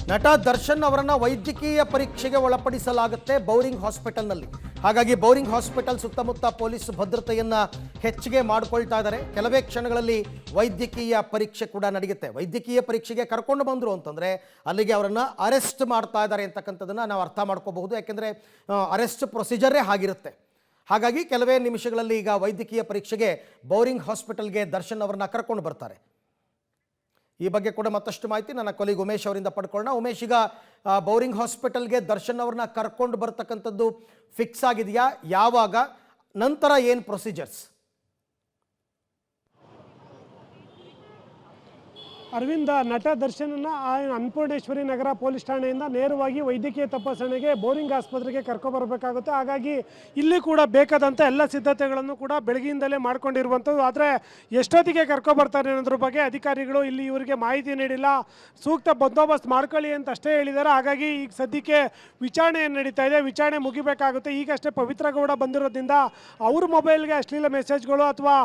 ನಟ ದರ್ಶನ್ ಅವರನ್ನ ವೈದ್ಯಕೀಯ ಪರೀಕ್ಷೆಗೆ ಒಳಪಡಿಸಲಾಗುತ್ತೆ ಬೌರಿಂಗ್ ಹಾಸ್ಪಿಟಲ್ನಲ್ಲಿ. ಹಾಗಾಗಿ ಬೌರಿಂಗ್ ಹಾಸ್ಪಿಟಲ್ ಸುತ್ತಮುತ್ತ ಪೊಲೀಸ್ ಭದ್ರತೆಯನ್ನ ಹೆಚ್ಚಿಗೆ ಮಾಡಿಕೊಳ್ತಾ ಇದ್ದಾರೆ. ಕೆಲವೇ ಕ್ಷಣಗಳಲ್ಲಿ ವೈದ್ಯಕೀಯ ಪರೀಕ್ಷೆ ಕೂಡ ನಡೆಯುತ್ತೆ. ವೈದ್ಯಕೀಯ ಪರೀಕ್ಷೆಗೆ ಕರ್ಕೊಂಡು ಬಂದರು ಅಂತಂದರೆ ಅಲ್ಲಿಗೆ ಅವರನ್ನು ಅರೆಸ್ಟ್ ಮಾಡ್ತಾ ಇದ್ದಾರೆ ಅಂತಕ್ಕಂಥದ್ದನ್ನು ನಾವು ಅರ್ಥ ಮಾಡ್ಕೋಬಹುದು. ಯಾಕೆಂದರೆ ಅರೆಸ್ಟ್ ಪ್ರೊಸೀಜರೇ ಆಗಿರುತ್ತೆ. ಹಾಗಾಗಿ ಕೆಲವೇ ನಿಮಿಷಗಳಲ್ಲಿ ಈಗ ವೈದ್ಯಕೀಯ ಪರೀಕ್ಷೆಗೆ ಬೌರಿಂಗ್ ಹಾಸ್ಪಿಟಲ್ಗೆ ದರ್ಶನ್ ಅವರನ್ನ ಕರ್ಕೊಂಡು ಬರ್ತಾರೆ. ಈ ಬಗ್ಗೆ ಕೂಡ ಮತ್ತಷ್ಟು ಮಾಹಿತಿ ನನ್ನ ಕೊಲೀಗ್ ಉಮೇಶ್ ಅವರಿಂದ ಪಡ್ಕೊಳ್ಳೋಣ. ಉಮೇಶ್, ಈಗ ಬೌರಿಂಗ್ ಹಾಸ್ಪಿಟಲ್ಗೆ ದರ್ಶನ್ ಅವ್ರನ್ನ ಕರ್ಕೊಂಡು ಬರ್ತಕ್ಕಂಥದ್ದು ಫಿಕ್ಸ್ ಆಗಿದೆಯಾ? ಯಾವಾಗ? ನಂತರ ಏನು ಪ್ರೊಸೀಜರ್ಸ್? ಅರವಿಂದ, ನಟ ದರ್ಶನನ್ನ ಅನ್ನಪೂರ್ಣೇಶ್ವರಿ ನಗರ ಪೊಲೀಸ್ ಠಾಣೆಯಿಂದ ನೇರವಾಗಿ ವೈದ್ಯಕೀಯ ತಪಾಸಣೆಗೆ ಬೋರಿಂಗ್ ಆಸ್ಪತ್ರೆಗೆ ಕರ್ಕೊಬರಬೇಕಾಗುತ್ತೆ. ಹಾಗಾಗಿ ಇಲ್ಲಿ ಕೂಡ ಬೇಕಾದಂಥ ಎಲ್ಲ ಸಿದ್ಧತೆಗಳನ್ನು ಕೂಡ ಬೆಳಗ್ಗೆಯಿಂದಲೇ ಮಾಡ್ಕೊಂಡಿರುವಂಥದ್ದು. ಆದರೆ ಎಷ್ಟೊತ್ತಿಗೆ ಕರ್ಕೊಬರ್ತಾರೆ ಅನ್ನೋದ್ರ ಬಗ್ಗೆ ಅಧಿಕಾರಿಗಳು ಇಲ್ಲಿ ಇವರಿಗೆ ಮಾಹಿತಿ ನೀಡಿಲ್ಲ. ಸೂಕ್ತ ಬಂದೋಬಸ್ತ್ ಮಾಡ್ಕೊಳ್ಳಿ ಅಂತ ಅಷ್ಟೇ ಹೇಳಿದ್ದಾರೆ. ಹಾಗಾಗಿ ಈಗ ಸದ್ಯಕ್ಕೆ ವಿಚಾರಣೆ ನಡೀತಾ ಇದೆ. ವಿಚಾರಣೆ ಮುಗಿಬೇಕಾಗುತ್ತೆ. ಈಗಷ್ಟೇ ಪವಿತ್ರ ಗೌಡ ಬಂದಿರೋದ್ರಿಂದ ಅವ್ರ ಮೊಬೈಲ್ಗೆ ಅಶ್ಲೀಲ ಮೆಸೇಜ್ಗಳು ಅಥವಾ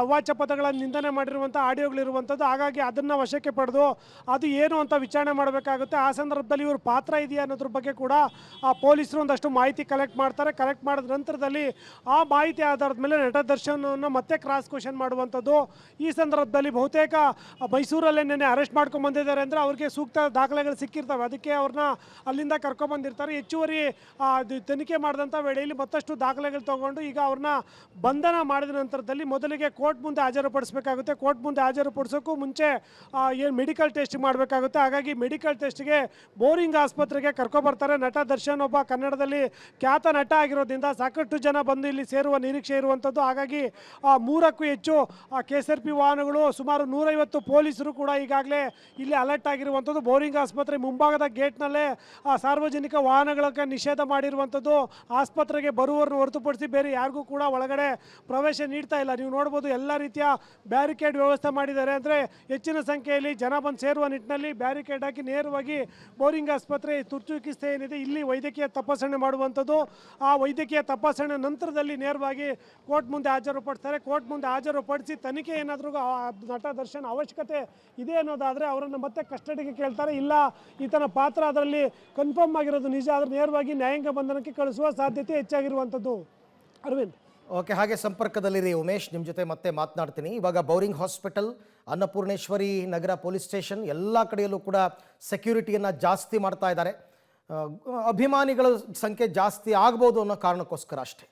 ಅವಾಚ್ಯ ಪದಗಳನ್ನು ನಿಂದನೆ ಮಾಡಿರುವಂಥ ಆಡಿಯೋಗಳಿರುವಂಥದ್ದು. ಹಾಗಾಗಿ ಅದನ್ನು ವಶಕ್ಕೆ ಪಡೆದು ಅದು ಏನು ಅಂತ ವಿಚಾರಣೆ ಮಾಡಬೇಕಾಗುತ್ತೆ. ಆ ಸಂದರ್ಭದಲ್ಲಿ ಇವ್ರ ಪಾತ್ರ ಇದೆಯಾ ಅನ್ನೋದ್ರ ಬಗ್ಗೆ ಕೂಡ ಪೊಲೀಸರು ಒಂದಷ್ಟು ಮಾಹಿತಿ ಕಲೆಕ್ಟ್ ಮಾಡ್ತಾರೆ. ಕಲೆಕ್ಟ್ ಮಾಡಿದ ನಂತರದಲ್ಲಿ ಆ ಮಾಹಿತಿ ಆಧಾರದ ಮೇಲೆ ನಟ ದರ್ಶನವನ್ನು ಮತ್ತೆ ಕ್ರಾಸ್ ಕ್ವೆಶ್ಚನ್ ಮಾಡುವಂಥದ್ದು. ಈ ಸಂದರ್ಭದಲ್ಲಿ ಬಹುತೇಕ ಮೈಸೂರಲ್ಲೇ ನೆನ್ನೆ ಅರೆಸ್ಟ್ ಮಾಡ್ಕೊಂಡು ಬಂದಿದ್ದಾರೆ ಅಂದರೆ ಅವ್ರಿಗೆ ಸೂಕ್ತ ದಾಖಲೆಗಳು ಸಿಕ್ಕಿರ್ತವೆ. ಅದಕ್ಕೆ ಅವ್ರನ್ನ ಅಲ್ಲಿಂದ ಕರ್ಕೊಂಡ್ಬಂದಿರ್ತಾರೆ. ಹೆಚ್ಚುವರಿ ತನಿಖೆ ಮಾಡಿದಂಥ ವೇಳೆಯಲ್ಲಿ ಮತ್ತಷ್ಟು ದಾಖಲೆಗಳು ತಗೊಂಡು ಈಗ ಅವ್ರನ್ನ ಬಂಧನ ಮಾಡಿದ ನಂತರದಲ್ಲಿ ಮೊದಲಿಗೆ ಕೋರ್ಟ್ ಮುಂದೆ ಹಾಜರುಪಡಿಸಬೇಕಾಗುತ್ತೆ. ಕೋರ್ಟ್ ಮುಂದೆ ಹಾಜರುಪಡಿಸೋಕ್ಕೂ ಮುಂಚೆ ಏನು ಮೆಡಿಕಲ್ ಟೆಸ್ಟ್ ಮಾಡಬೇಕಾಗುತ್ತೆ. ಹಾಗಾಗಿ ಮೆಡಿಕಲ್ ಟೆಸ್ಟ್ಗೆ ಬೋರಿಂಗ್ ಆಸ್ಪತ್ರೆಗೆ ಕರ್ಕೊಬರ್ತಾರೆ. ನಟ ದರ್ಶನ್ ಒಬ್ಬ ಕನ್ನಡದಲ್ಲಿ ಖ್ಯಾತ ನಟ ಆಗಿರೋದ್ರಿಂದ ಸಾಕಷ್ಟು ಜನ ಬಂದು ಇಲ್ಲಿ ಸೇರುವ ನಿರೀಕ್ಷೆ ಇರುವಂಥದ್ದು. ಹಾಗಾಗಿ 3ಕ್ಕೂ ಹೆಚ್ಚು KSRP ವಾಹನಗಳು, ಸುಮಾರು 150 ಪೊಲೀಸರು ಕೂಡ ಈಗಾಗಲೇ ಇಲ್ಲಿ ಅಲರ್ಟ್ ಆಗಿರುವಂಥದ್ದು. ಬೋರಿಂಗ್ ಆಸ್ಪತ್ರೆ ಮುಂಭಾಗದ ಗೇಟ್ನಲ್ಲೇ ಸಾರ್ವಜನಿಕ ವಾಹನಗಳಿಗೆ ನಿಷೇಧ ಮಾಡಿರುವಂಥದ್ದು. ಆಸ್ಪತ್ರೆಗೆ ಬರುವವರನ್ನು ಹೊರತುಪಡಿಸಿ ಬೇರೆ ಯಾರಿಗೂ ಕೂಡ ಒಳಗಡೆ ಪ್ರವೇಶ ನೀಡ್ತಾ ಇಲ್ಲ. ನೀವು ನೋಡ್ಬೋದು, ಎಲ್ಲ ರೀತಿಯ ಬ್ಯಾರಿಕೇಡ್ ವ್ಯವಸ್ಥೆ ಮಾಡಿದ್ದಾರೆ. ಅಂದರೆ ಹೆಚ್ಚಿನ ಸಂಖ್ಯೆಯಲ್ಲಿ ಜನ ಬಂದು ಸೇರುವ ನಿಟ್ಟಿನಲ್ಲಿ ಬ್ಯಾರಿಕೇಡ್ ಹಾಕಿ ನೇರವಾಗಿ ಬೋರಿಂಗ್ ಆಸ್ಪತ್ರೆ ತುರ್ತು ಚಿಕಿತ್ಸೆ ಏನಿದೆ ಇಲ್ಲಿ ವೈದ್ಯಕೀಯ ತಪಾಸಣೆ ಮಾಡುವಂಥದ್ದು. ಆ ವೈದ್ಯಕೀಯ ತಪಾಸಣೆ ನಂತರದಲ್ಲಿ ನೇರವಾಗಿ ಕೋರ್ಟ್ ಮುಂದೆ ಹಾಜರುಪಡಿಸ್ತಾರೆ. ಕೋರ್ಟ್ ಮುಂದೆ ಹಾಜರುಪಡಿಸಿ ತನಿಖೆ ಏನಾದರೂ ನಟ ದರ್ಶನ್ ಅವಶ್ಯಕತೆ ಇದೆ ಅನ್ನೋದಾದರೆ ಅವರನ್ನು ಮತ್ತೆ ಕಸ್ಟಡಿಗೆ ಕೇಳ್ತಾರೆ. ಇಲ್ಲ ಈತನ ಪಾತ್ರ ಅದರಲ್ಲಿ ಕನ್ಫರ್ಮ್ ಆಗಿರೋದು ನಿಜ ಆದರೆ ನೇರವಾಗಿ ನ್ಯಾಯಾಂಗ ಬಂಧನಕ್ಕೆ ಕಳಿಸುವ ಸಾಧ್ಯತೆ ಹೆಚ್ಚಾಗಿರುವಂಥದ್ದು. ಅರವಿಂದ್, ಓಕೆ, ಹಾಗೆ ಸಂಪರ್ಕದಲ್ಲಿರಿ ಉಮೇಶ್, ನಿಮ್ಮ ಜೊತೆ ಮತ್ತೆ ಮಾತನಾಡ್ತೀನಿ. ಇವಾಗ ಬೌರಿಂಗ್ ಹಾಸ್ಪಿಟಲ್, ಅನ್ನಪೂರ್ಣೇಶ್ವರಿ ನಗರ ಪೊಲೀಸ್ ಸ್ಟೇಷನ್ ಎಲ್ಲ ಕಡೆಯಲ್ಲೂ ಕೂಡ ಸೆಕ್ಯೂರಿಟಿಯನ್ನು ಜಾಸ್ತಿ ಮಾಡ್ತಾ ಇದ್ದಾರೆ. ಅಭಿಮಾನಿಗಳ ಸಂಖ್ಯೆ ಜಾಸ್ತಿ ಆಗ್ಬೋದು ಅನ್ನೋ ಕಾರಣಕ್ಕೋಸ್ಕರ ಅಷ್ಟೇ.